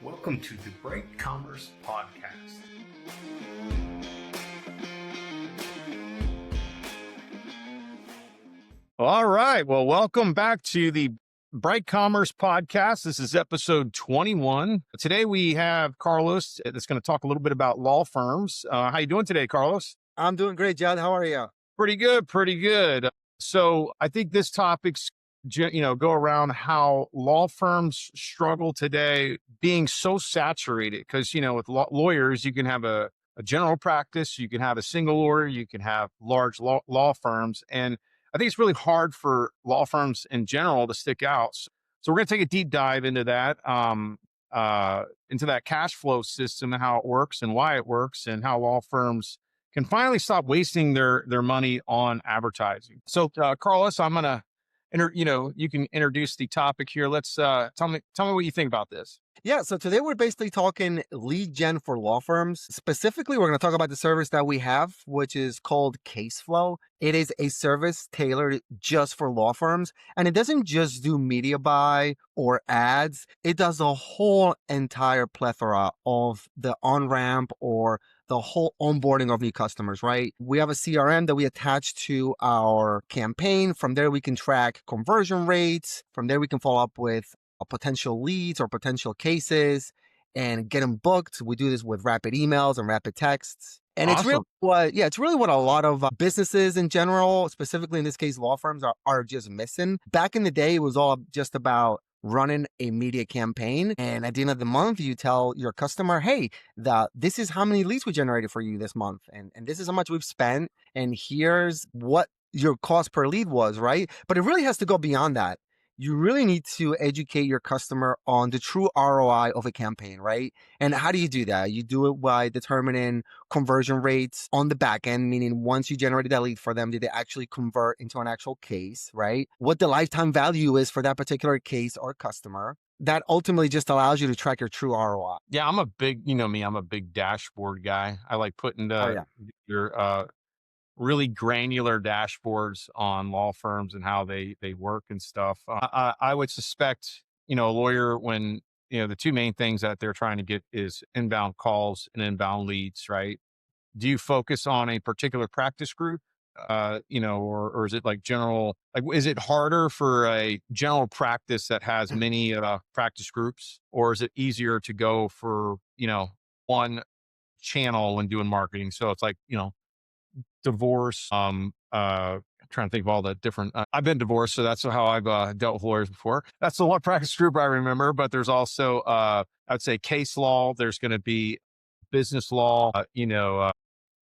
Welcome to the Bright Commerce Podcast. All right. Well, welcome back to the Bright Commerce Podcast. This is episode 21. Today we have Carlos that's going to talk a little bit about law firms. How you doing today, Carlos? I'm doing great, Judd. How are you? Pretty good, pretty good. So I think this topic's, go around how law firms struggle today being so saturated because, with lawyers, you can have a general practice, you can have a single lawyer, you can have large law firms. And I think it's really hard for law firms in general to stick out. So we're going to take a deep dive into that, into that cash flow system and how it works and why it works and how law firms can finally stop wasting their money on advertising. So, Carlos, I'm gonna, you can introduce the topic here. Let's tell me what you think about this. Yeah, so today we're basically talking lead gen for law firms. Specifically, we're going to talk about the service that we have, which is called CaseFlow. It is a service tailored just for law firms, and it doesn't just do media buy or ads. It does a whole entire plethora of the on-ramp or the whole onboarding of new customers, right? We have a CRM that we attach to our campaign. From there, we can track conversion rates. From there, we can follow up with potential leads or potential cases and get them booked. We do this with rapid emails and rapid texts. And Awesome. it's really what a lot of businesses in general, specifically in this case, law firms are just missing. Back in the day, it was all just about running a media campaign. And at the end of the month, you tell your customer, hey, this is how many leads we generated for you this month. And this is how much we've spent. And here's what your cost per lead was, right? But it really has to go beyond that. You really need to educate your customer on the true ROI of a campaign, right? And how do you do that? You do it by determining conversion rates on the back end, meaning once you generated that lead for them, did they actually convert into an actual case, right? What the lifetime value is for that particular case or customer. That ultimately just allows you to track your true ROI. Yeah, I'm a big, I'm a big dashboard guy. I like putting your really granular dashboards on law firms and how they work and stuff. I would suspect, a lawyer when, the two main things that they're trying to get is inbound calls and inbound leads, right? Do you focus on a particular practice group? Or is it like general, like, is it harder for a general practice that has many practice groups, or is it easier to go for, one channel when doing marketing? So it's like, divorce. I'm trying to think of all the different. I've been divorced, so that's how I've dealt with lawyers before. That's the one practice group I remember. But there's also, I'd say, case law. There's going to be business law. When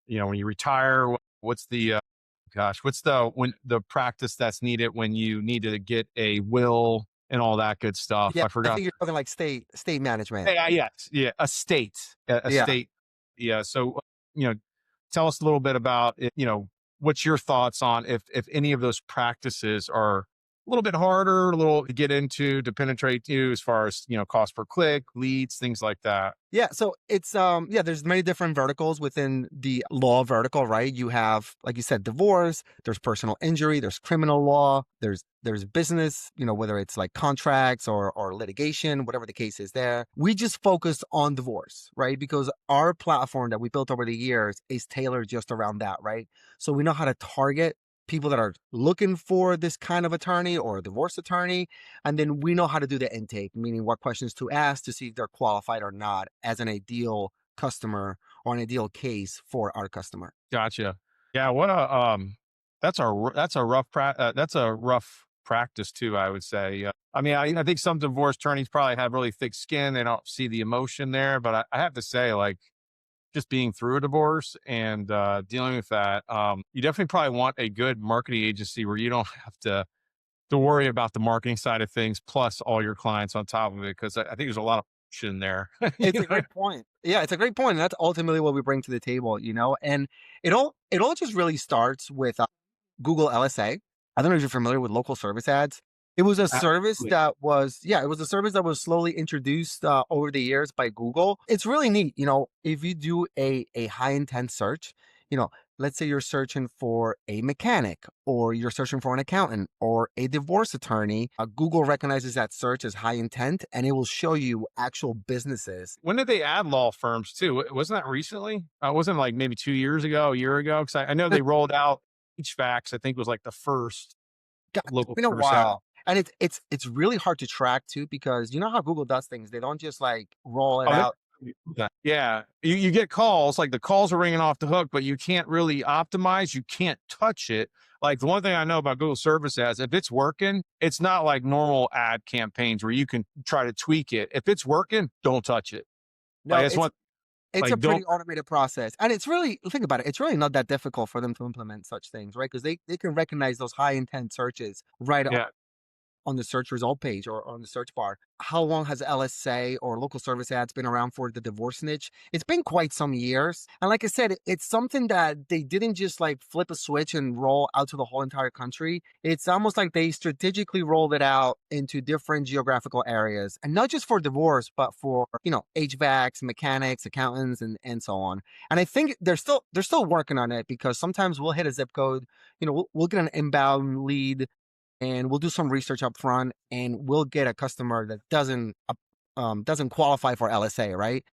you retire, what's the when the practice that's needed when you need to get a will and all that good stuff. Yeah, I forgot. I think you're talking like state management. Yes, yeah, a state, a Yeah. state. Yeah. So, tell us a little bit about it, what's your thoughts on if any of those practices are a little bit harder, a little to get into, to penetrate you as far as, cost per click, leads, things like that. Yeah, so it's there's many different verticals within the law vertical, right? You have, like you said, divorce, there's personal injury, there's criminal law, there's business, whether it's like contracts or litigation, whatever the case is there. We just focus on divorce, right? Because our platform that we built over the years is tailored just around that, right? So we know how to target people that are looking for this kind of attorney or a divorce attorney. And then we know how to do the intake, meaning what questions to ask to see if they're qualified or not as an ideal customer or an ideal case for our customer. Gotcha. Yeah. That's a rough practice too, I would say. I think some divorce attorneys probably have really thick skin. They don't see the emotion there, but I have to say, like, just being through a divorce and dealing with that, you definitely probably want a good marketing agency where you don't have to worry about the marketing side of things, plus all your clients on top of it. Cause I think there's a lot of in there. It's a great point. Yeah, it's a great point. And that's ultimately what we bring to the table, and it all just really starts with Google LSA. I don't know if you're familiar with local service ads. It was a service Absolutely. it was a service that was slowly introduced over the years by Google. It's really neat. If you do a high intent search, let's say you're searching for a mechanic or you're searching for an accountant or a divorce attorney, Google recognizes that search as high intent and it will show you actual businesses. When did they add law firms too? Wasn't that recently? Wasn't like maybe 2 years ago, a year ago? Because I know they rolled out HVACs. I think was like the first God, it's local been a service ad. while. And it's really hard to track too, because you know how Google does things. They don't just like roll it Oh, out. yeah. You get calls, like the calls are ringing off the hook, but you can't really optimize. You can't touch it. Like the one thing I know about Google Service Ads, if it's working, it's not like normal ad campaigns where you can try to tweak it. If it's working, don't touch it. No, Like that's one. it's a Like pretty don't. automated process. And it's really, think about it, it's really not that difficult for them to implement such things, right? Because they can recognize those high intent searches right Yeah. on the search result page or on the search bar. How long has LSA or local service ads been around for the divorce niche? It's been quite some years. And like I said, it's something that they didn't just like flip a switch and roll out to the whole entire country. It's almost like they strategically rolled it out into different geographical areas, and not just for divorce, but for, HVACs, mechanics, accountants, and so on. And I think they're still working on it, because sometimes we'll hit a zip code, we'll get an inbound lead and we'll do some research up front and we'll get a customer that doesn't qualify for LSA, right?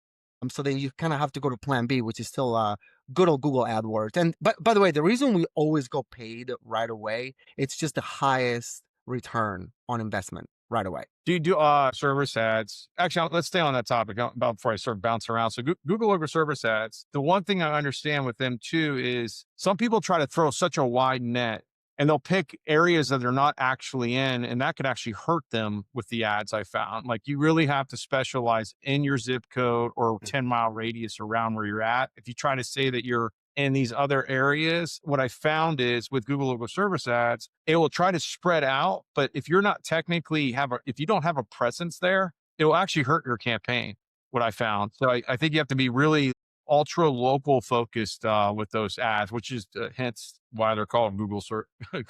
So then you kind of have to go to plan B, which is still good old Google AdWords. And but by the way, the reason we always go paid right away, it's just the highest return on investment right away. Do you do service ads? Actually, let's stay on that topic about before I sort of bounce around. So Google over service ads. The one thing I understand with them too is some people try to throw such a wide net and they'll pick areas that they're not actually in, and that could actually hurt them with the ads. I found like you really have to specialize in your zip code or 10-mile radius around where you're at. If you try to say that you're in these other areas, what I found is with Google local service ads, it will try to spread out. But if you're not technically if you don't have a presence there, it will actually hurt your campaign. What I found. So I think you have to be really ultra local focused with those ads, which is hence why they're called Google search.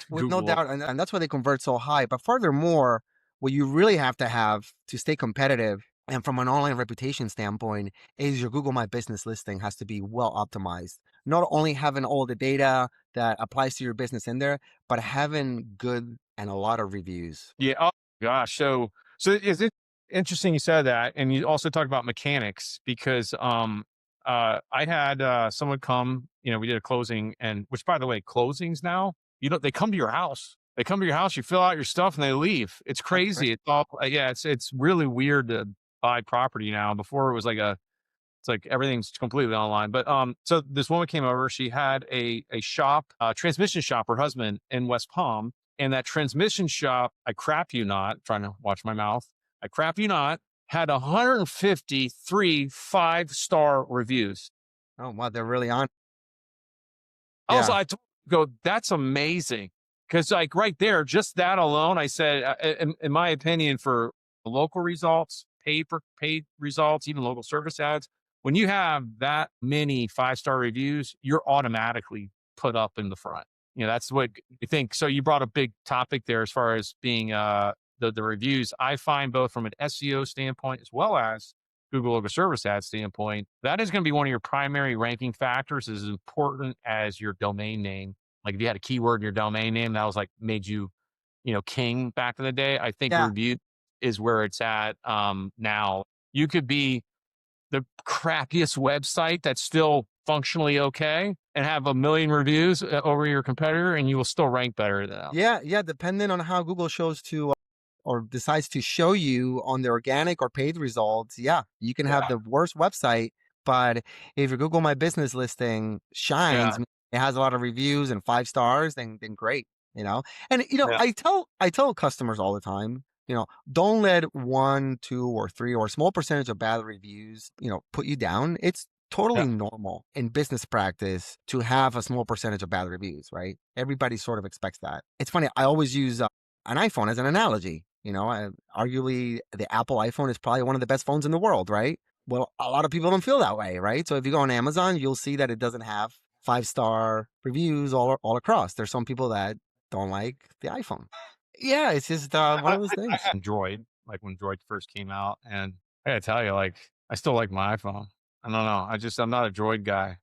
With no doubt, and that's why they convert so high. But furthermore, what you really have to stay competitive and from an online reputation standpoint is your Google My Business listing has to be well optimized. Not only having all the data that applies to your business in there, but having good and a lot of reviews. Yeah. Oh gosh. So is it interesting you said that, and you also talked about mechanics because I had someone come. We did a closing, and which by the way, closings now they come to your house. They come to your house, you fill out your stuff, and they leave. It's crazy. It's all it's really weird to buy property now. Before it was it's like everything's completely online. But so this woman came over. She had a shop, transmission shop, her husband in West Palm, and that transmission shop, I crap you not, trying to watch my mouth. I crap you not, had 153 5-star reviews. Oh wow, they're really on. Also, I go, that's amazing. Because like right there, just that alone, I said, in my opinion, for local results, paid results, even local service ads, when you have that many 5-star reviews, you're automatically put up in the front. That's what you think. So you brought a big topic there as far as being the reviews. I find both from an SEO standpoint as well as Google local service ad standpoint, that is going to be one of your primary ranking factors, as important as your domain name. Like if you had a keyword in your domain name that was like made you, king back in the day, I think review is where it's at now. You could be the crappiest website that's still functionally okay and have 1 million reviews over your competitor, and you will still rank better than them. Yeah. Depending on how Google chose to or decides to show you on the organic or paid results, you can have the worst website, but if your Google My Business listing shines, it has a lot of reviews and 5 stars, then great, And I tell customers all the time, don't let 1, 2, or 3 or a small percentage of bad reviews, put you down. It's totally normal in business practice to have a small percentage of bad reviews, right? Everybody sort of expects that. It's funny. I always use an iPhone as an analogy. Arguably the Apple iPhone is probably one of the best phones in the world, right? Well, a lot of people don't feel that way, right? So if you go on Amazon, you'll see that it doesn't have 5-star reviews all across. There's some people that don't like the iPhone. Yeah, it's just one of those things. I had Droid, like when Droid first came out, and I gotta tell you, like I still like my iPhone. I don't know. I'm not a Droid guy.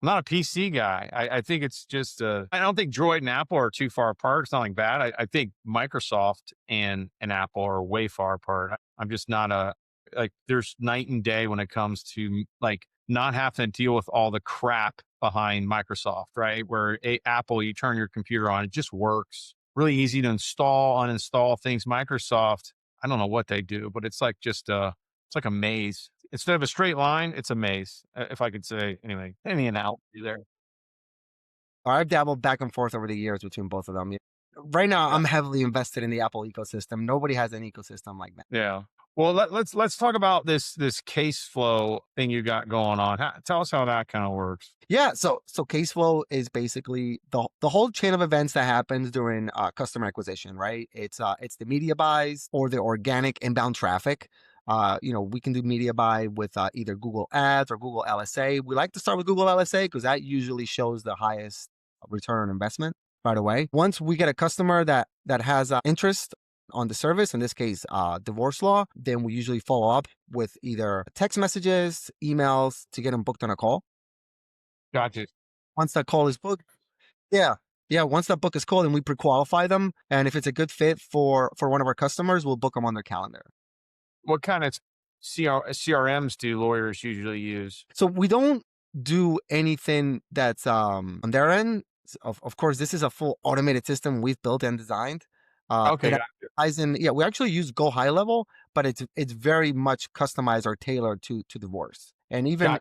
I'm not a PC guy. I think it's just, I don't think Droid and Apple are too far apart. It's not like bad. I think Microsoft and Apple are way far apart. I'm just not like, there's night and day when it comes to like not having to deal with all the crap behind Microsoft, right? Where Apple, you turn your computer on, it just works. Really easy to install, uninstall things. Microsoft, I don't know what they do, but it's like just, it's like a maze. Instead of a straight line, it's a maze, if I could say. Anyway, any analogy there. I've dabbled back and forth over the years between both of them. Right now, Yeah. I'm heavily invested in the Apple ecosystem. Nobody has an ecosystem like that. Yeah. Well, let's talk about this case flow thing you got going on. Tell us how that kind of works. Yeah, so case flow is basically the whole chain of events that happens during customer acquisition, right? It's the media buys or the organic inbound traffic. We can do media buy with either Google Ads or Google LSA. We like to start with Google LSA because that usually shows the highest return on investment right away. Once we get a customer that has interest on the service, in this case, divorce law, then we usually follow up with either text messages, emails to get them booked on a call. Gotcha. Once that call is booked, yeah. Yeah, once that book is called and we pre-qualify them, and if it's a good fit for one of our customers, we'll book them on their calendar. What kind of CRMs do lawyers usually use? So we don't do anything that's on their end. Of course, this is a full automated system we've built and designed. Okay, It gotcha. we actually use Go High Level, but it's very much customized or tailored to divorce. And even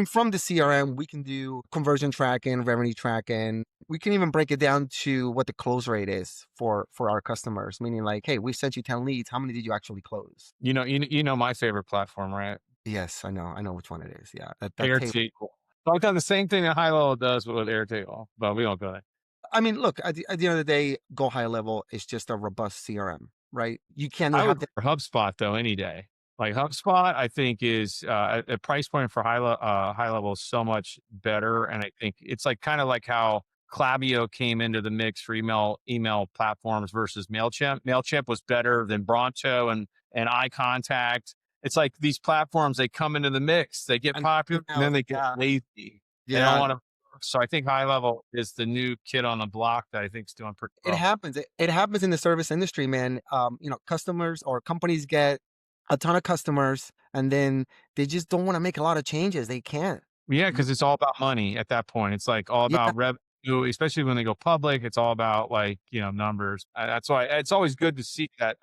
from the CRM, we can do conversion tracking, revenue tracking. We can even break it down to what the close rate is for our customers, meaning like, hey, we sent you 10 leads. How many did you actually close? You know my favorite platform, right? Yes, I know which one it is. Yeah, that Airtable. So I've done the same thing that High Level does with Airtable, but we don't go there. I mean, look, at the end of the day, Go High Level is just a robust CRM, right? You can't I have would prefer HubSpot though any day. Like HubSpot, I think is a price point for high level is so much better, and I think it's like kind of like how Klaviyo came into the mix for email platforms versus Mailchimp. Mailchimp was better than Bronto and iContact. It's like these platforms, they come into the mix, they get popular, and then they get lazy. They don't want to. So I think High Level is the new kid on the block that I think is doing pretty well. It happens. It happens in the service industry, man. Customers or companies get a ton of customers, and then they just don't want to make a lot of changes. They can't. Yeah, because it's all about money at that point. It's like all Yeah, about revenue, especially when they go public. It's all about like, numbers. That's why it's always good to see that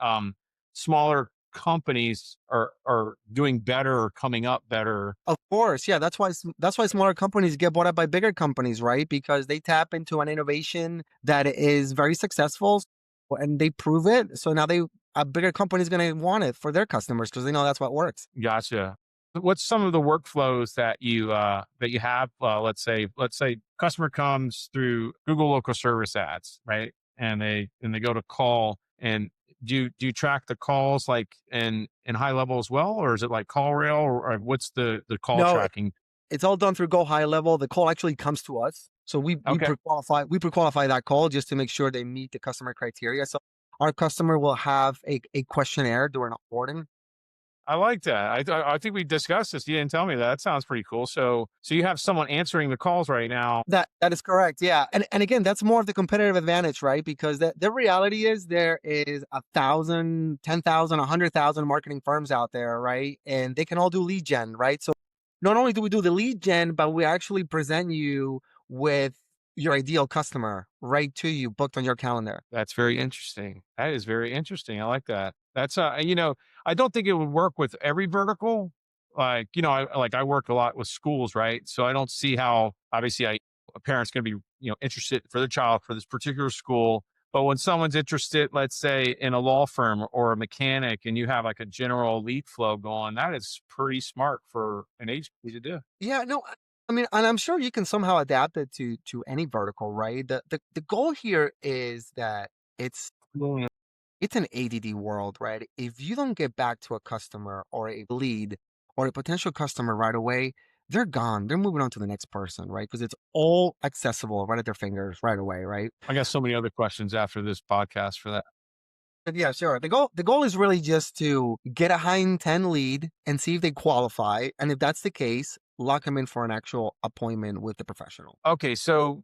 smaller companies are doing better or coming up better. of course. Yeah, that's why smaller companies get bought up by bigger companies, right? Because they tap into an innovation that is very successful, and they prove it. So now a bigger company is going to want it for their customers because they know that's what works. Gotcha. What's some of the workflows that you have? Let's say customer comes through Google Local Service Ads, right? And they go to call, and do you track the calls like in High Level as well, or is it like CallRail, or what's the call No, tracking? it's all done through Go High Level. The call actually comes to us. So we Okay. pre-qualify that call just to make sure they meet the customer criteria. So our customer will have a questionnaire during onboarding. I like that. I think we discussed this. You didn't tell me that. That sounds pretty cool. So you have someone answering the calls right now. That is correct. Yeah. And again, that's more of the competitive advantage, right? Because the reality is there is 1,000, 10,000, 100,000 marketing firms out there, right? And they can all do lead gen, right? So not only do we do the lead gen, but we actually present you with your ideal customer right to you, booked on your calendar. That's very interesting. That is very interesting. I like that. That's I don't think it would work with every vertical. Like, I work a lot with schools, right? So I don't see how obviously a parent's going to be, interested for their child for this particular school. But when someone's interested, let's say in a law firm or a mechanic, and you have like a general lead flow going, that is pretty smart for an agency to do. Yeah, no, I mean, and I'm sure you can somehow adapt it to any vertical, right? The goal here is that it's an ADD world, right? If you don't get back to a customer or a lead or a potential customer right away, they're gone. They're moving on to the next person, right? Because it's all accessible right at their fingers right away, right? I got so many other questions after this podcast for that. But yeah, sure. The goal is really just to get a high intent lead and see if they qualify. And if that's the case, lock them in for an actual appointment with the professional. Okay, so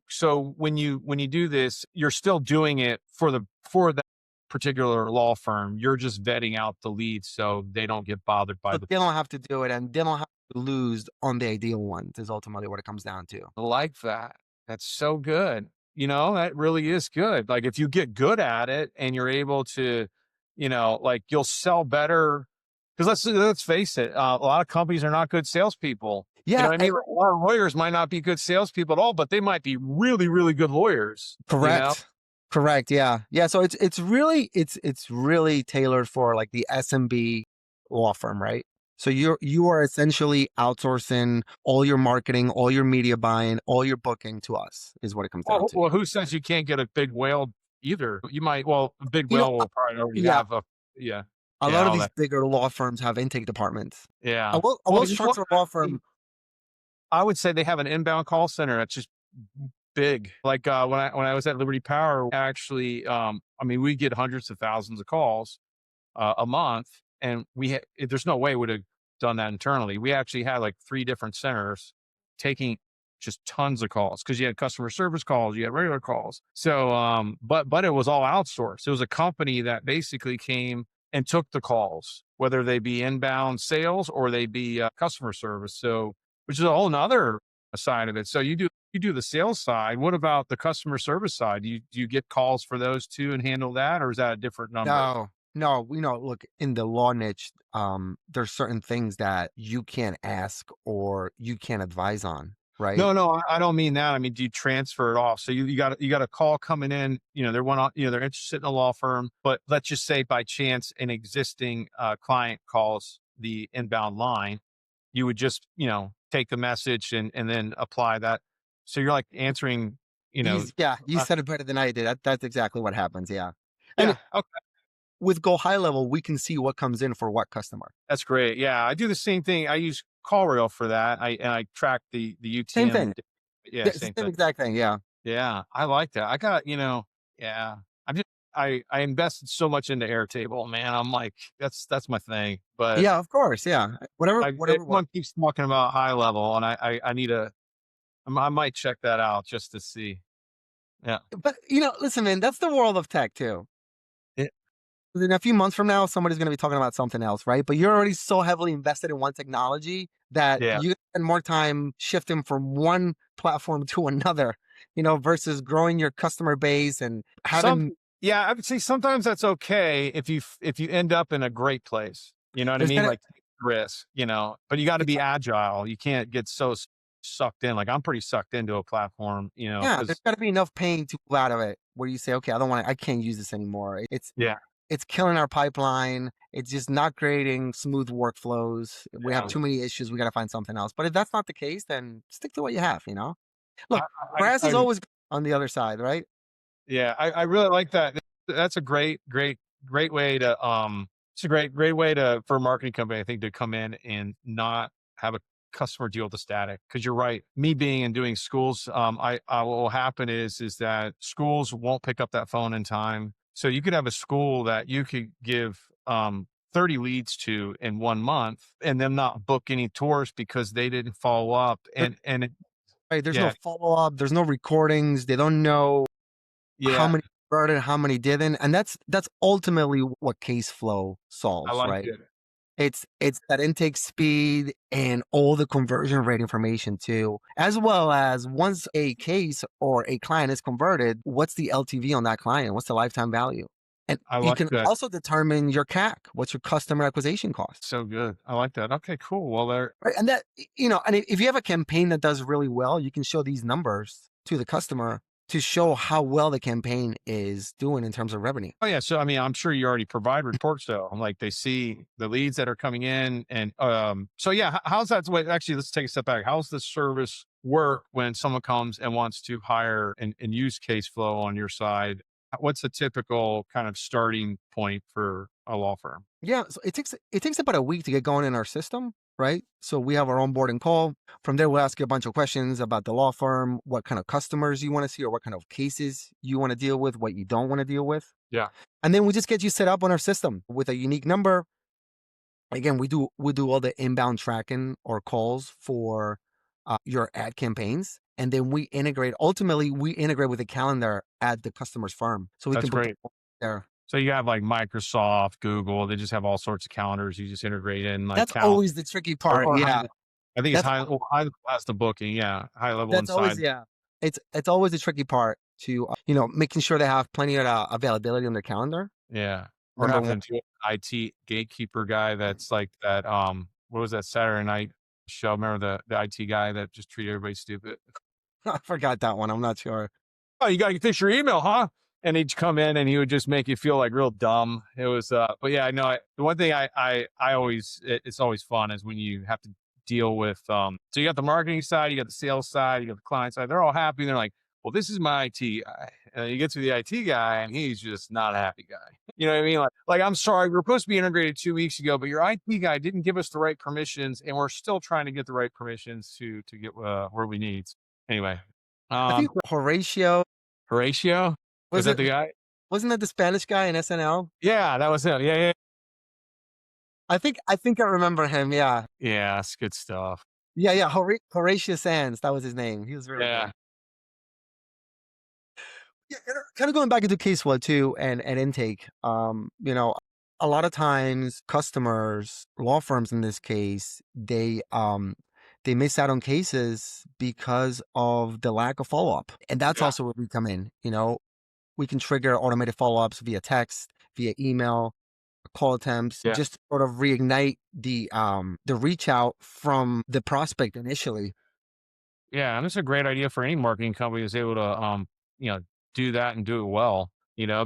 when you do this, you're still doing it for that particular law firm. You're just vetting out the leads so they don't get bothered by So the. they don't have to do it, and they don't have to lose on the ideal ones is ultimately what it comes down to. I like that. That's so good. That really is good. Like if you get good at it and you're able to, like you'll sell better. Because let's face it, a lot of companies are not good salespeople. You know Yeah, what I mean? A lot of lawyers might not be good salespeople at all, but they might be really, really good lawyers. correct. Correct. Yeah. Yeah. So it's really tailored for like the SMB law firm, right? So you are essentially outsourcing all your marketing, all your media buying, all your booking to us is what it comes down to. Well, who says you can't get a big whale either? You might. Well, a big You know, whale will probably already yeah, have a. Yeah. a Yeah. lot of All these that. bigger law firms have intake departments. Yeah. A well structured law firm. I would say they have an inbound call center that's just big. Like when I was at Liberty Power, actually, we get hundreds of thousands of calls a month, and there's no way we would have done that internally. We actually had like 3 different centers taking just tons of calls because you had customer service calls, you had regular calls. So, but it was all outsourced. It was a company that basically came and took the calls, whether they be inbound sales or they be customer service. So, which is a whole nother side of it. So you do the sales side. What about the customer service side? Do you get calls for those too and handle that, or is that a different number? No, we know, look, in the law niche, there's certain things that you can't ask or you can't advise on, right? No, I don't mean that. I mean, do you transfer it off? So you got a call coming in, they're interested in a law firm, but let's just say by chance an existing client calls the inbound line, you would just, take the message and then apply that. So you're like answering, You uh, said it better than I did. That's exactly what happens. Yeah. And yeah, okay, with Go High Level, we can see what comes in for what customer. that's great. Yeah, I do the same thing. I use CallRail for that. I track the Same UTM. thing. Yeah, Yeah, same same thing. exact thing. Yeah. Yeah, I like that. I got, yeah. I'm just I invested so much into Airtable, man. I'm like, that's my thing. But Yeah, of course. Yeah. Whatever works. everyone keeps talking about high level, and I need I might check that out just to see. Yeah. But listen, man, that's the world of tech too. Yeah. In a few months from now, somebody's going to be talking about something else, right? But you're already so heavily invested in one technology that Yeah. you spend more time shifting from one platform to another, versus growing your customer base and having. Yeah, I would say sometimes that's okay if you end up in a great place. You know what I There's mean? gonna, Like take risk, but you got to be agile. You can't get so sucked in. Like I'm pretty sucked into a platform, yeah, there's because got to be enough pain to move out of it where you say, okay, I can't use this anymore. yeah. It's killing our pipeline. It's just not creating smooth workflows. We have Yeah. too many issues. We got to find something else. But if that's not the case, then stick to what you have. I, Look, grass is I always on the other side, right? Yeah, I really like that. That's a great way to it's a great way to for a marketing company, I think, to come in and not have a customer deal with the static. Because you're right. Me being and doing schools, I what will happen is that schools won't pick up that phone in time. So you could have a school that you could give 30 leads to in 1 month and them not book any tours because they didn't follow up. Right. There's no Yeah, follow up. There's no recordings. They don't know how yeah, many converted, how many didn't, and that's ultimately what case flow I solves, like right? it. It's that intake speed and all the conversion rate information too, as well as once a case or a client is converted, what's the LTV on that client? What's the lifetime value? And I you like can that. also determine your CAC. What's your customer acquisition cost? So good. I like that. Okay, cool. Well, there. Right. And that, and if you have a campaign that does really well, you can show these numbers to the customer to show how well the campaign is doing in terms of revenue. Oh yeah. So I mean, I'm sure you already provide reports though. Like they see the leads that are coming in, and so yeah. How's that? Wait, actually, let's take a step back. How's the service work when someone comes and wants to hire and use Caseflow on your side? What's a typical kind of starting point for a law firm? Yeah, so it takes about a week to get going in our system, right? So we have our onboarding call. From there, we'll ask you a bunch of questions about the law firm, what kind of customers you want to see, or what kind of cases you want to deal with, what you don't want to deal with. Yeah. And then we just get you set up on our system with a unique number. Again, we do all the inbound tracking or calls for your ad campaigns. And then ultimately we integrate with the calendar at the customer's firm. So we That's can put great. there. So you have like Microsoft, Google, they just have all sorts of calendars. You just integrate in like That's always the tricky part. or Yeah. I think it's That's high class the booking. Yeah. High level that's always, inside. yeah. It's always the tricky part to, making sure they have plenty of availability on their calendar. Yeah. Or Number having one. to IT gatekeeper guy that's like that. What was that Saturday night show? Remember the IT guy that just treated everybody stupid? I forgot that one. I'm not sure. Oh, you got to fix your email, huh? And he'd come in and he would just make you feel like real dumb. It was, but yeah, I know the one thing I always, it's always fun is when you have to deal with, so you got the marketing side, you got the sales side, you got the client side. They're all happy. And they're like, well, this is my IT guy. And you get to the IT guy and he's just not a happy guy. You know what I mean? Like, I'm sorry, we were supposed to be integrated 2 weeks ago, but your IT guy didn't give us the right permissions and we're still trying to get the right permissions to get where we need. Anyway. I think Horatio. Is that the guy? Wasn't that the Spanish guy in SNL? Yeah, that was him. Yeah. I think I remember him. Yeah. Yeah, that's good stuff. Yeah. Horatio Sands. That was his name. He was really good. Yeah, kind of going back into Casewell too and intake. A lot of times customers, law firms in this case, they miss out on cases because of the lack of follow-up. And that's also where we come in. We can trigger automated follow-ups via text, via email, call attempts, just to sort of reignite the reach out from the prospect initially. Yeah, and it's a great idea for any marketing company is able to do that and do it well,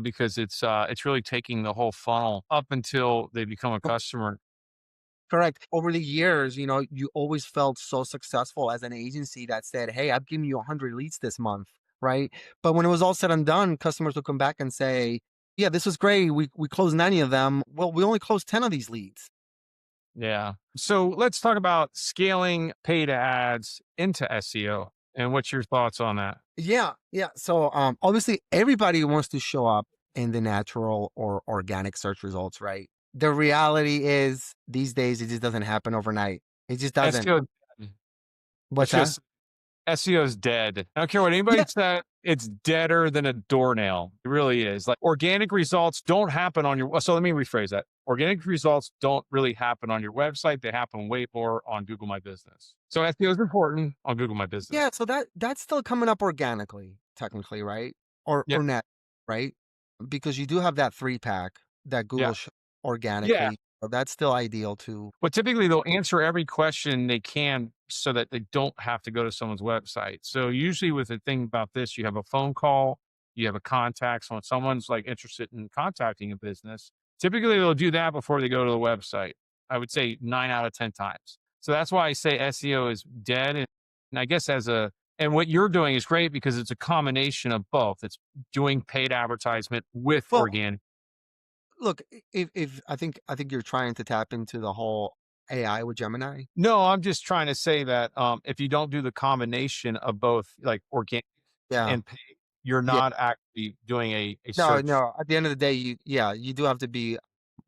because it's really taking the whole funnel up until they become a customer. Correct. Over the years, you always felt so successful as an agency that said, hey, I've given you 100 leads this month, right? But when it was all said and done, customers would come back and say, yeah, this was great. We closed 90 of them. Well, we only closed 10 of these leads. Yeah. So let's talk about scaling paid ads into SEO. And what's your thoughts on that? Yeah. So obviously everybody wants to show up in the natural or organic search results, right? The reality is these days it just doesn't happen overnight. It just doesn't. What's that? SEO is dead. I don't care what anybody said. It's deader than a doornail. It really is. Like organic results don't happen on your. So let me rephrase that. Organic results don't really happen on your website. They happen way more on Google My Business. So SEO is important on Google My Business. Yeah. So that's still coming up organically, technically, right? Or net, right? Because you do have that 3-pack that Google organically. Yeah. So that's still ideal too. But typically they'll answer every question they can so that they don't have to go to someone's website. So usually with the thing about this, you have a phone call, you have a contact. So when someone's like interested in contacting a business, typically they'll do that before they go to the website. I would say 9 out of 10 times. So that's why I say SEO is dead. And I guess and what you're doing is great because it's a combination of both. It's doing paid advertisement with organic. Look, if I think you're trying to tap into the whole AI with Gemini. No, I'm just trying to say that if you don't do the combination of both, like organic and paid, you're not actually doing a search. No. At the end of the day, you do have to be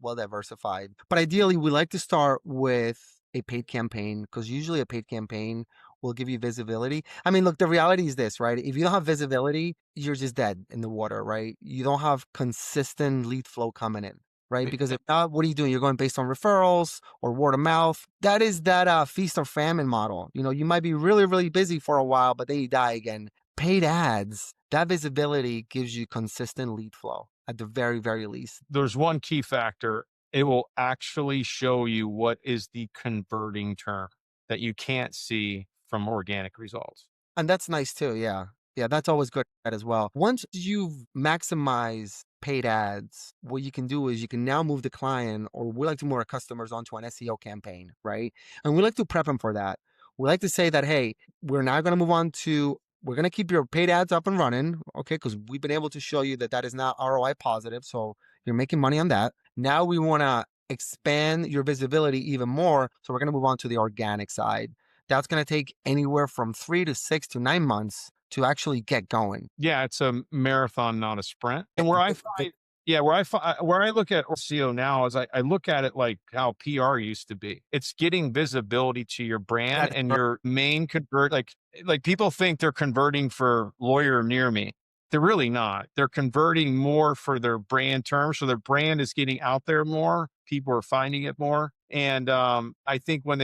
well diversified. But ideally, we like to start with a paid campaign because usually a paid campaign will give you visibility. I mean, look, the reality is this, right? If you don't have visibility, you're just dead in the water, right? You don't have consistent lead flow coming in, right? Because if not, what are you doing? You're going based on referrals or word of mouth. That is that feast or famine model. You might be really, really busy for a while, but then you die again. Paid ads, that visibility gives you consistent lead flow at the very, very least. There's one key factor. It will actually show you what is the converting term that you can't see from organic results. And that's nice too. Yeah, that's always good as well. Once you've maximized paid ads, what you can do is you can now move the client, or we like to move our customers onto an SEO campaign, right? And we like to prep them for that. We like to say that, hey, we're now going to move on to, we're going to keep your paid ads up and running, okay? Because we've been able to show you that is not ROI positive. So you're making money on that. Now we want to expand your visibility even more. So we're going to move on to the organic side. That's going to take anywhere from 3 to 6 to 9 months to actually get going. Yeah, it's a marathon, not a sprint. And where I find, Yeah, where I look at SEO now is I look at it like how PR used to be. It's getting visibility to your brand That's and right. your main convert. Like people think they're converting for lawyer near me. They're really not. They're converting more for their brand terms. So their brand is getting out there more. People are finding it more. And I think when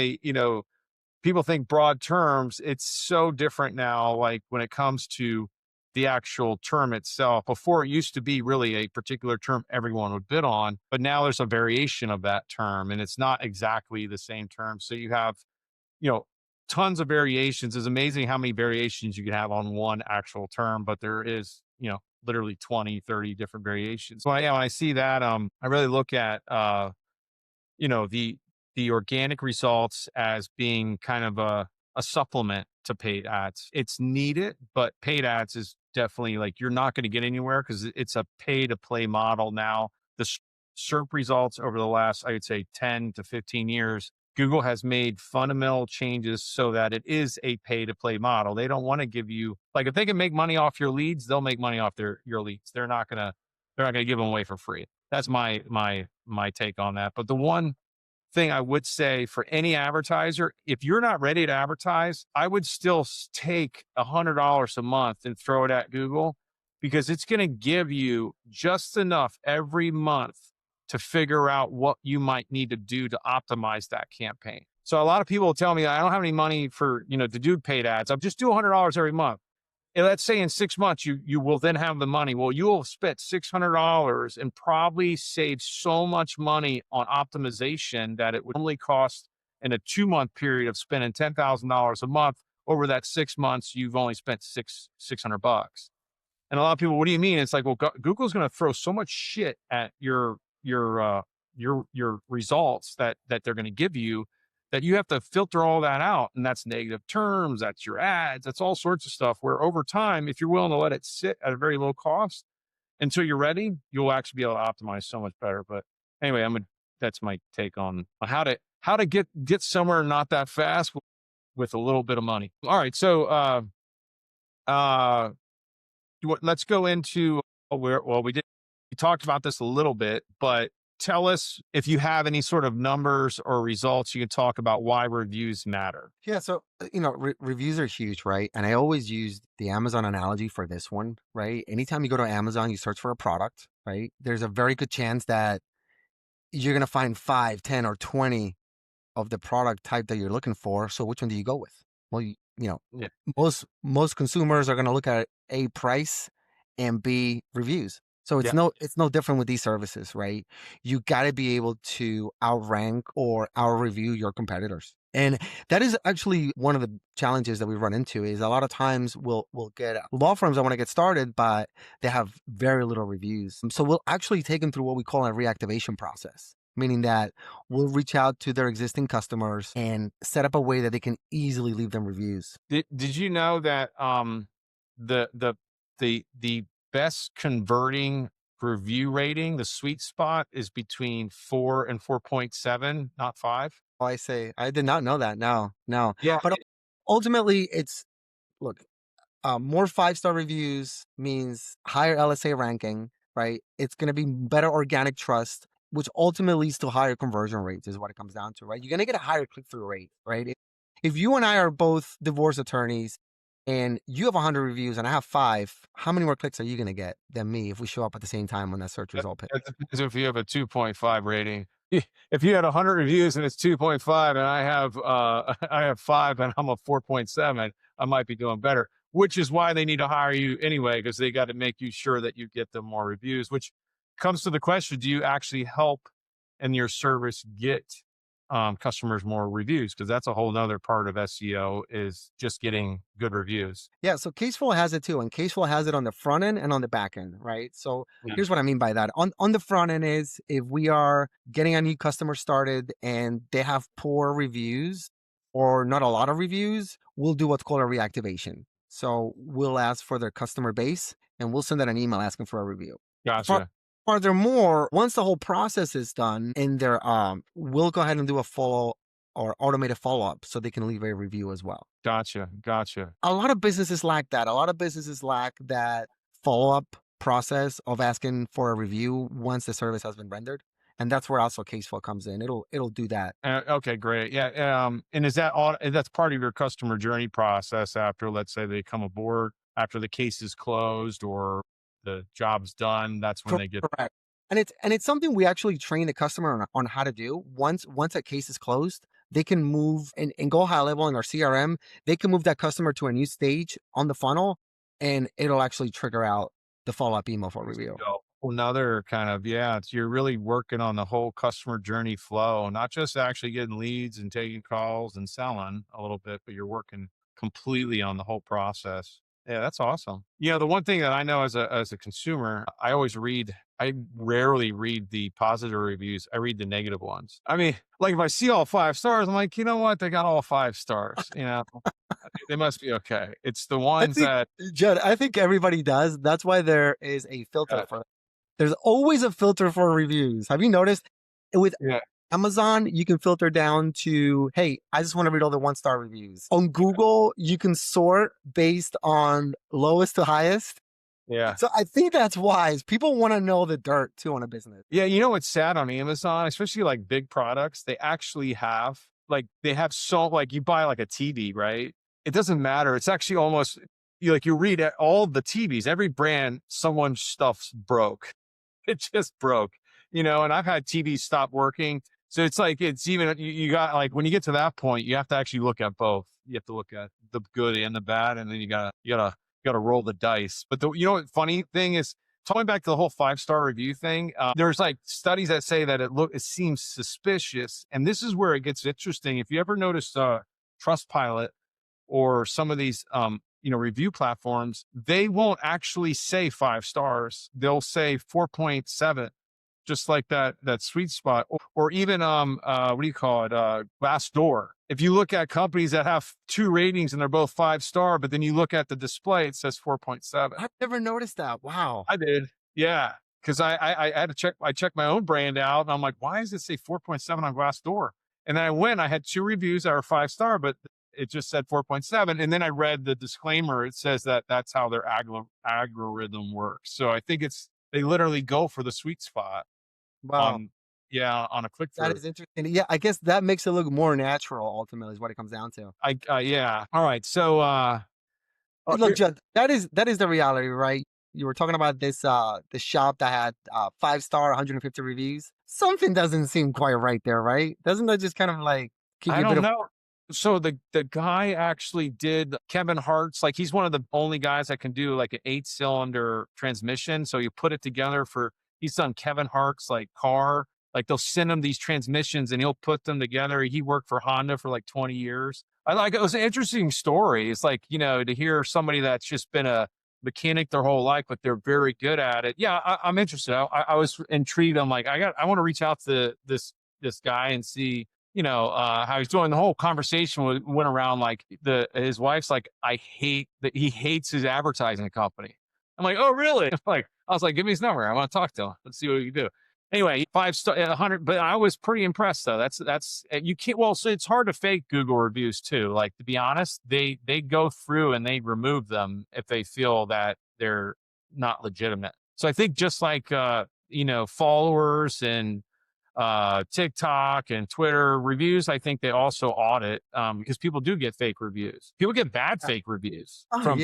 people think broad terms, it's so different now. Like when it comes to the actual term itself, before it used to be really a particular term everyone would bid on, but now there's a variation of that term and it's not exactly the same term. So you have, you know, tons of variations. It's amazing how many variations you can have on one actual term, but there is, literally 20, 30 different variations. So when I see that, I really look at, you know, the the organic results as being kind of a supplement to paid ads. It's needed, but paid ads is definitely like you're not going to get anywhere because it's a pay to play model now. The SERP results over the last, I would say, 10 to 15 years, Google has made fundamental changes so that it is a pay to play model. They don't want to give you, like, if they can make money off your leads, they'll make money off your leads. They're not gonna give them away for free. That's my take on that. But the one thing I would say for any advertiser, if you're not ready to advertise, I would still take $100 a month and throw it at Google because it's going to give you just enough every month to figure out what you might need to do to optimize that campaign. So a lot of people will tell me I don't have any money to do paid ads. I'll just do $100 every month. And let's say in 6 months, you will then have the money. Well, you will spend $600 and probably save so much money on optimization that it would only cost in a 2-month period of spending $10,000 a month. Over that 6 months, you've only spent $600. And a lot of people, what do you mean? It's like, well, Google's going to throw so much shit at your results that they're going to give you that you have to filter all that out. And that's negative terms, that's your ads, that's all sorts of stuff where over time, if you're willing to let it sit at a very low cost until you're ready, you'll actually be able to optimize so much better. But anyway, that's my take on how to get somewhere not that fast with a little bit of money. All right. So, let's go into we talked about this a little bit, but tell us if you have any sort of numbers or results you can talk about why reviews matter. Yeah, so reviews are huge, right? And I always use the Amazon analogy for this one, right? Anytime you go to Amazon, you search for a product, right? There's a very good chance that you're gonna find 5, 10, or 20 of the product type that you're looking for. So which one do you go with? Well, Yeah. most consumers are gonna look at A, price, and B, reviews. So it's Yeah. it's no different with these services, right? You got to be able to outrank or out-review your competitors. And that is actually one of the challenges that we run into is a lot of times we'll get law firms that want to get started, but they have very little reviews. So we'll actually take them through what we call a reactivation process, meaning that we'll reach out to their existing customers and set up a way that they can easily leave them reviews. Did you know that the best converting review rating, the sweet spot is between 4 and 4.7, not 5? Oh, I say, I did not know that. No. Yeah. But ultimately, look, more 5-star reviews means higher LSA ranking, right? It's going to be better organic trust, which ultimately leads to higher conversion rates is what it comes down to, right? You're going to get a higher click-through rate, right? If you and I are both divorce attorneys and you have 100 reviews and I have 5, how many more clicks are you going to get than me if we show up at the same time on that search result page? That depends if you have a 2.5 rating. If you had 100 reviews and it's 2.5 and I have I have 5 and I'm a 4.7, I might be doing better, which is why they need to hire you anyway, because they got to make you sure that you get them more reviews, which comes to the question, do you actually help in your service get customers more reviews? Because that's a whole nother part of SEO is just getting good reviews. Yeah, so Caseflow has it too, and Caseflow has it on the front end and on the back end, right? So Yeah. here's what I mean by that. On the front end is if we are getting a new customer started and they have poor reviews or not a lot of reviews, we'll do what's called a reactivation. So we'll ask for their customer base and we'll send out an email asking for a review. Gotcha. Furthermore, once the whole process is done, and we'll go ahead and do a follow or automated follow-up so they can leave a review as well. Gotcha. A lot of businesses lack that. A lot of businesses lack that follow-up process of asking for a review once the service has been rendered. And that's where also Caseflow comes in. It'll do that. Okay, great. Yeah. And is that all? That's part of your customer journey process after, let's say, they come aboard, after the case is closed or the job's done. That's when they get. Correct. And it's something we actually train the customer on how to do. Once a case is closed, they can move and go high level in our CRM. They can move that customer to a new stage on the funnel, and it'll actually trigger out the follow-up email for review. Another kind of, you're really working on the whole customer journey flow, not just actually getting leads and taking calls and selling a little bit, but you're working completely on the whole process. Yeah, that's awesome. The one thing that I know as a consumer, I rarely read the positive reviews. I read the negative ones. I mean, like if I see all 5 stars, I'm like, you know what? They got all 5 stars, they must be okay. It's the ones that Judd, I think everybody does. That's why there is a filter for that. There's always a filter for reviews. Have you noticed? With Amazon, you can filter down to, hey, I just want to read all the 1-star reviews. On Google, you can sort based on lowest to highest. Yeah. So I think that's wise. People want to know the dirt too on a business. Yeah. What's sad on Amazon, especially like big products, they actually have you buy like a TV, right? It doesn't matter. It's actually almost you read all the TVs, every brand, someone's stuff's broke. It just broke, and I've had TVs stop working. So it's like, it's even, you got like, when you get to that point, you have to actually look at both. You have to look at the good and the bad, and then you gotta roll the dice. But the funny thing is, going back to the whole 5-star review thing, there's like studies that say that it seems suspicious, and this is where it gets interesting. If you ever notice Trustpilot or some of these review platforms, they won't actually say 5 stars. They'll say 4.7, just like that sweet spot. Or even what do you call it? Glassdoor. If you look at companies that have 2 ratings and they're both 5-star, but then you look at the display, it says 4.7. I've never noticed that. Wow. I did. Yeah. Because I had to check my own brand out, and I'm like, why does it say 4.7 on Glassdoor? And then I had 2 reviews that were 5-star, but it just said 4.7. And then I read the disclaimer. It says that that's how their algorithm works. So I think they literally go for the sweet spot. Wow. On a click through. That is interesting. Yeah, I guess that makes it look more natural, ultimately, is what it comes down to. Yeah. All right. So look, Judd, that is the reality, right? You were talking about this the shop that had 5-star, 150 reviews. Something doesn't seem quite right there, right? Doesn't that just kind of like keep you I don't know. So the guy actually did Kevin Hart's, like he's one of the only guys that can do like an 8-cylinder transmission. So you put it together he's done Kevin Hart's like car, like they'll send him these transmissions and he'll put them together. He worked for Honda for like 20 years. It was an interesting story. It's like, to hear somebody that's just been a mechanic their whole life, but they're very good at it. Yeah. I'm interested. I was intrigued. I'm like, I want to reach out to this guy and see, how he's doing. The whole conversation went around like his wife's like, he hates his advertising company. I'm like, oh, really? I was like, give me his number. I want to talk to him. Let's see what we can do. Anyway, 5-star, 100, but I was pretty impressed though. That's you can't. Well, so it's hard to fake Google reviews too. Like, to be honest, they go through and they remove them if they feel that they're not legitimate. So I think just like followers and TikTok and Twitter reviews, I think they also audit because people do get fake reviews. People get bad fake reviews from.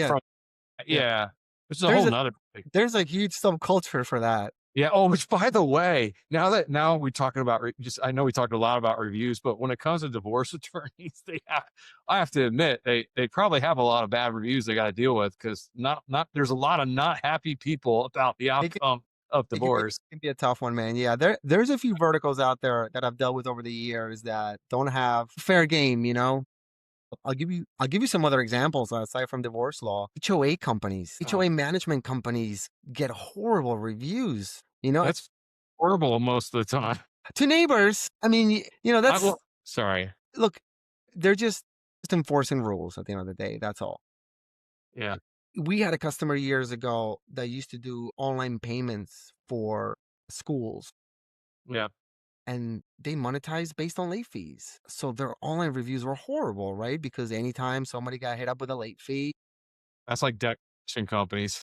This is a whole nother thing. There's a huge subculture for that. Yeah. Oh, which, by the way, now we're talking about I know we talked a lot about reviews, but when it comes to divorce attorneys, I have to admit, they probably have a lot of bad reviews they got to deal with, because there's a lot of not happy people about the outcome of divorce. It can be a tough one, man. Yeah. There's a few verticals out there that I've dealt with over the years that don't have fair game, I'll give you some other examples aside from divorce law. HOA companies, HOA management companies get horrible reviews. That's horrible most of the time. To neighbors. I mean, that's sorry. Look, they're just enforcing rules at the end of the day. That's all. Yeah. We had a customer years ago that used to do online payments for schools. Yeah. And they monetize based on late fees. So their online reviews were horrible, right? Because anytime somebody got hit up with a late fee. That's like debt collection companies.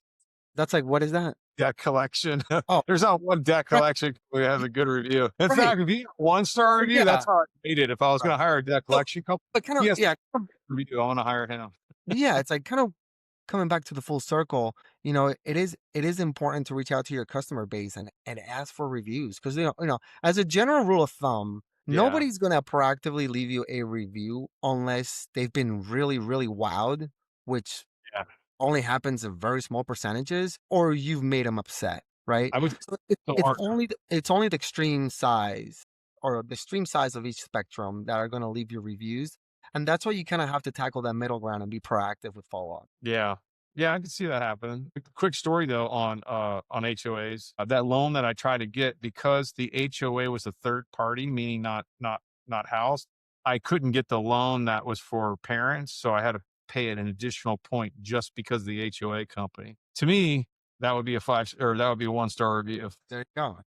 That's like, what is that? debt collection. Oh, There's not one debt right. collection company that has a good review. In Right. fact, if you have 1-star review, Yeah. that's how I made it. If I was Right. going to hire a debt So, collection company, but kind he of, has yeah, a review. I want to hire him. yeah, it's like kind of coming back to the full circle. It is important to reach out to your customer base and ask for reviews because as a general rule of thumb, Yeah. nobody's gonna proactively leave you a review unless they've been really, really wowed, which Yeah. only happens in very small percentages, or you've made them upset, right? I would, So so it's only the extreme size or the extreme size of each spectrum that are going to leave you reviews, and that's why you kind of have to tackle that middle ground and be proactive with follow up. yeah. Yeah, I can see that happening. Quick story though on HOAs. That loan that I tried to get because the HOA was a third party, meaning not housed. I couldn't get the loan that was for parents, so I had to pay an additional point just because of the HOA company. To me, that would be a 1-star review. There you go.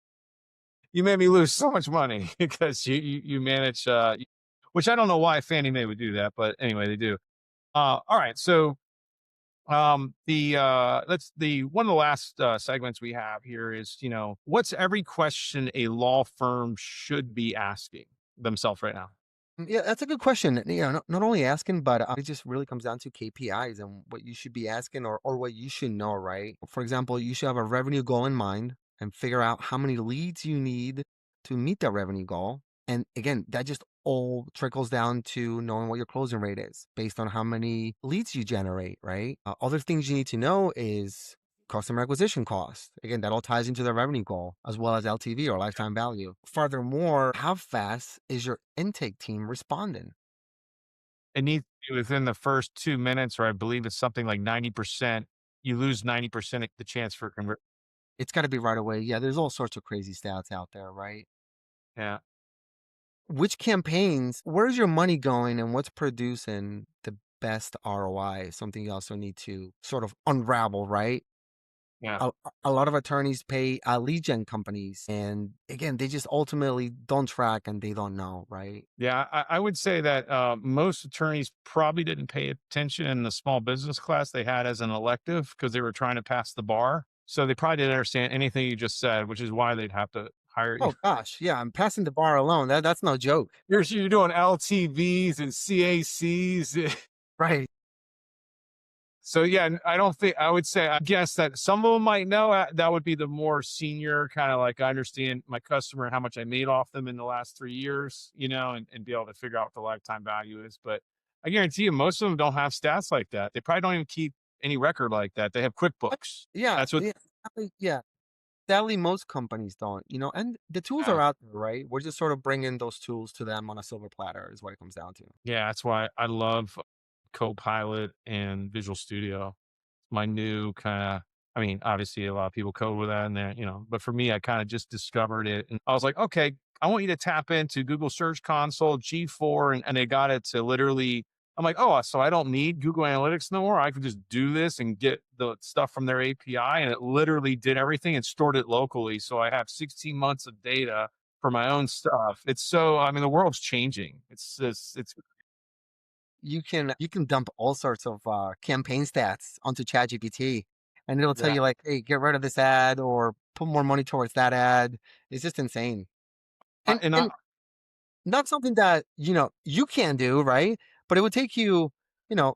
You made me lose so much money because you manage, which I don't know why Fannie Mae would do that, but anyway, they do. All right, so the one of the last segments we have here is, what's every question a law firm should be asking themselves right now? Yeah, that's a good question. Not only asking, but it just really comes down to KPIs and what you should be asking or what you should know, right? For example, you should have a revenue goal in mind and figure out how many leads you need to meet that revenue goal. And again, that just all trickles down to knowing what your closing rate is based on how many leads you generate, right? Other things you need to know is customer acquisition cost. Again, that all ties into the revenue goal as well as LTV or lifetime value. Furthermore, how fast is your intake team responding? It needs to be within the first 2 minutes, or I believe it's something like 90%. You lose 90% of the chance for convert. It's got to be right away. Yeah, there's all sorts of crazy stats out there, right? Yeah. Which campaigns, where's your money going and what's producing the best ROI is something you also need to sort of unravel, right? Yeah. A lot of attorneys pay lead gen companies, and again, they just ultimately don't track and they don't know, right? Yeah, I would say that most attorneys probably didn't pay attention in the small business class they had as an elective because they were trying to pass the bar. So they probably didn't understand anything you just said, which is why they'd have to hire you. Oh gosh, yeah, I'm passing the bar alone. That's no joke, You're doing LTVs and CACs. right? So yeah, I don't think I would say. I guess that some of them might know. That would be the more senior kind of like I understand my customer and how much I made off them in the last 3 years, and be able to figure out what the lifetime value is. But I guarantee you, most of them don't have stats like that. They probably don't even keep any record like that. They have QuickBooks. Yeah, That's what. yeah, yeah. Sadly, most companies don't, and the tools Yeah, are out there, right? We're just sort of bringing those tools to them on a silver platter, is what it comes down to. yeah, that's why I love Copilot and Visual Studio. My new kind of, I mean, obviously a lot of people code with that in there, but for me, I kind of just discovered it and I was like, okay, I want you to tap into Google Search Console, G4, and they got it to literally, I'm like, oh, so I don't need Google Analytics no more. I can just do this and get the stuff from their API. And it literally did everything and stored it locally. So I have 16 months of data for my own stuff. It's so, I mean, the world's changing. It's You can dump all sorts of campaign stats onto ChatGPT, and it'll tell yeah. you like, "Hey, get rid of this ad or put more money towards that ad." It's just insane, I, and and I, and not something that you can do, right? But it would take you know,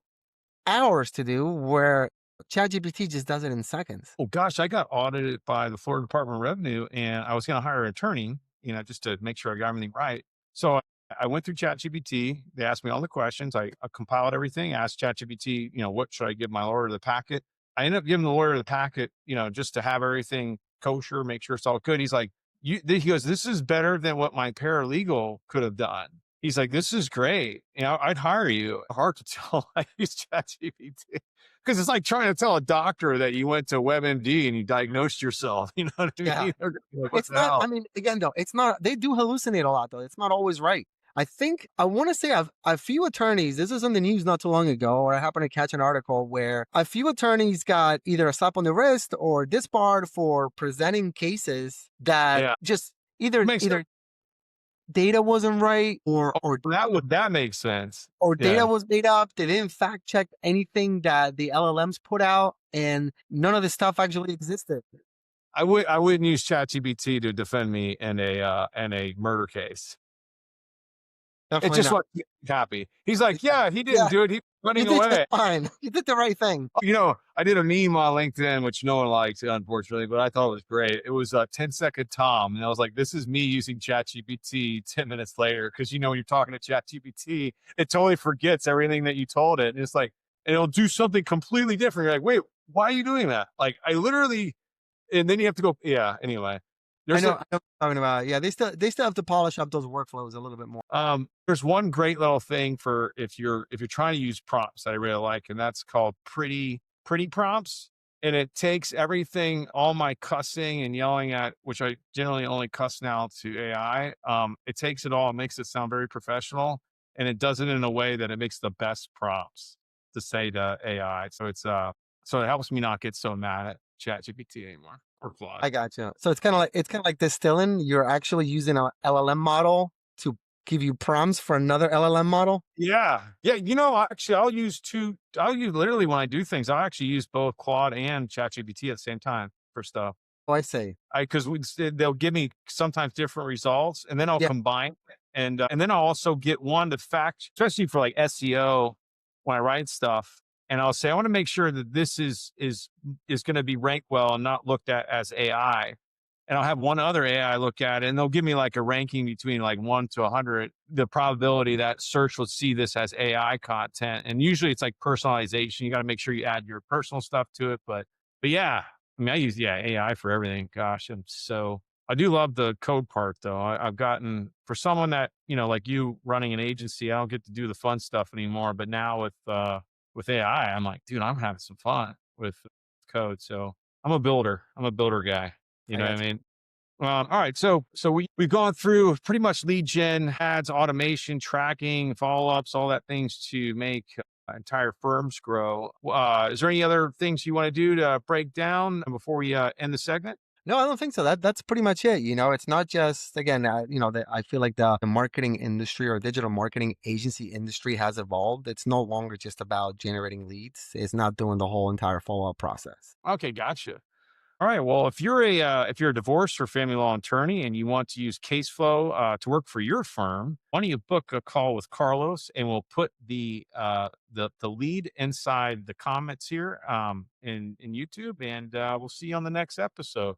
hours to do, where ChatGPT just does it in seconds. Oh gosh, I got audited by the Florida Department of Revenue and I was going to hire an attorney, just to make sure I got everything right. So I went through ChatGPT. They asked me all the questions. I compiled everything, asked ChatGPT, what should I give my lawyer the packet? I ended up giving the lawyer the packet, just to have everything kosher, make sure it's all good. He's like, he goes, this is better than what my paralegal could have done. He's like, this is great. I'd hire you. Hard to tell I use ChatGPT. Because it's like trying to tell a doctor that you went to WebMD and you diagnosed yourself. You know what I Yeah. mean? They're gonna be like, what It's the not, hell? I mean, again, though, it's not, they do hallucinate a lot, though. It's not always right. I want to say a few attorneys, this was in the news not too long ago, or I happened to catch an article where a few attorneys got either a slap on the wrist or disbarred for presenting cases that Yeah. just either Makes sense. data wasn't right or That makes sense. data Yeah. was made up. They didn't fact check anything that the LLMs put out, and none of this stuff actually existed. I wouldn't use ChatGPT to defend me in a murder case. It Definitely just not. like happy. He's like, yeah, he Yeah, didn't do it. He's you running did just away. fine. You did the right thing. You know, I did a meme on LinkedIn, which no one likes, unfortunately, but I thought it was great. It was a 10-second Tom. And I was like, this is me using ChatGPT 10 minutes later. Cause you know, when you're talking to ChatGPT, it totally forgets everything that you told it. And it's like, and it'll do something completely different. You're like, wait, why are you doing that? Like I literally, and then you have to go, yeah, anyway. I know what you're talking about. Yeah, they still have to polish up those workflows a little bit more. There's one great little thing for if you're trying to use prompts that I really like, and that's called pretty prompts. And it takes everything, all my cussing and yelling at, which I generally only cuss now to AI. It takes it all and makes it sound very professional, and it does it in a way that it makes the best prompts to say to AI. So it's so it helps me not get so mad at ChatGPT anymore or Claude. I got you. So it's kind of like distilling. You're actually using a LLM model to give you prompts for another LLM model. Yeah. Yeah. You know, actually, I'll use literally when I do things, I'll actually use both Claude and ChatGPT at the same time for stuff. Oh, I see. Because they'll give me sometimes different results, and then I'll Yeah. combine, and then I'll also get one to fact, especially for like SEO when I write stuff, and I'll say I want to make sure that this is going to be ranked well and not looked at as AI. And I'll have one other AI look at it, and they'll give me like a ranking between like 1 to 100, the probability that search will see this as AI content. And usually it's like personalization. You got to make sure you add your personal stuff to it. But yeah, I mean, I use AI for everything. Gosh, I do love the code part though. I've gotten, for someone that, you know, like you running an agency, I don't get to do the fun stuff anymore. But now with AI, I'm like, dude, I'm having some fun with code. So I'm a builder guy. You know what I mean? All right. So we've gone through pretty much lead gen, ads, automation, tracking, follow-ups, all that things to make entire firms grow. Is there any other things you want to do to break down before we end the segment? No, I don't think so. That's pretty much it. You know, it's not just, again, I feel like the marketing industry or digital marketing agency industry has evolved. It's no longer just about generating leads. It's not doing the whole entire follow-up process. Okay, gotcha. All right. Well, if you're a divorce or family law attorney and you want to use CaseFlow to work for your firm, why don't you book a call with Carlos, and we'll put the lead inside the comments here in YouTube, and we'll see you on the next episode.